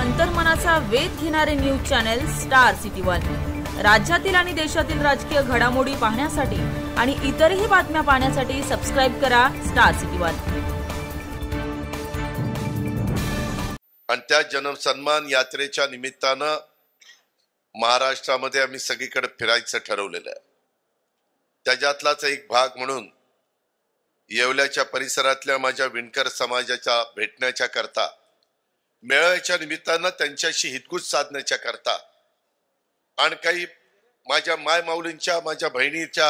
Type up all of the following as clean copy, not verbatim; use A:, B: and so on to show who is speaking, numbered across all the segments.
A: अंतर्मनाचा वेध घेणारे news channel star city one. राज्यातील आणि देशातील राजकीय घडामोडी पाहण्यासाठी आणि इतरही बातम्या पाहण्यासाठी सबस्क्राइब करा स्टार सिटी वन।
B: आणि त्या जनसन्मान यात्रेच्या निमित्तानं महाराष्ट्रामध्ये आम्ही सगळीकडे फिरायचं ठरवलेलं आहे। त्याच्यातलाच एक भाग म्हणून येवल्याच्या परिसरातल्या माझ्या विणकर समाजाच्या भेटण्याच्या करता, मेळाव्याच्या निमित्तानं त्यांच्याशी हितगुज साधण्याच्या करता आणि काही माझ्या मायमाऊलींच्या, माझ्या बहिणीच्या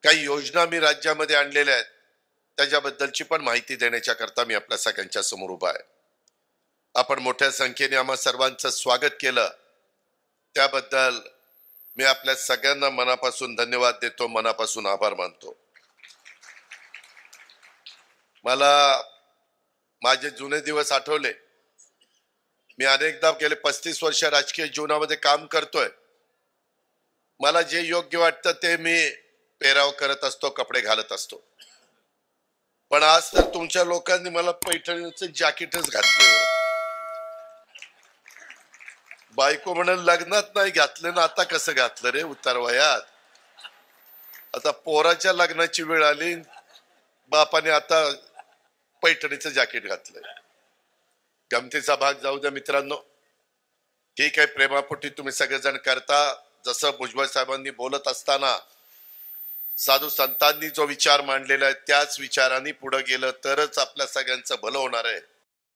B: काही योजना मी राज्यामध्ये आणलेल्या आहेत, त्याच्याबद्दलची पण माहिती देण्याच्या करता मी आपल्या सगळ्यांच्या समोर उभा आहे। आपण मोठ्या संख्येने आम्हा सर्वांचं स्वागत केलं, त्याबद्दल मी आपल्या सगळ्यांना मनापासून धन्यवाद देतो, मनापासून आभार मानतो। मला माझे जुने दिवस आठवले। मी अनेकदा गेले 35 वर्ष राजकीय जीवनामध्ये काम करतोय। मला जे योग्य वाटतं ते मी पेराव करत असतो, कपडे घालत असतो। पण आज तर तुमच्या लोकांनी मला पैठणीचं जॅकेटच घातलं। बायको म्हणाल लग्नात नाही घातलं ना, आता कसं घातलं रे उतारवयात? आता पोराच्या लग्नाची वेळ आली, बापाने आता पैठणीचं जॅकेट घातलंय। गमतीचा भाग जाऊ द्या मित्रांनो, ठीक आहे, प्रेमापोटी तुम्ही सगळेजण करता। जसं भुजबळ साहेबांनी बोलत असताना साधू संतांनी जो विचार मांडलेला आहे, त्याच विचारांनी पुढे गेलं तरच आपल्या सगळ्यांचं भलं होणार आहे।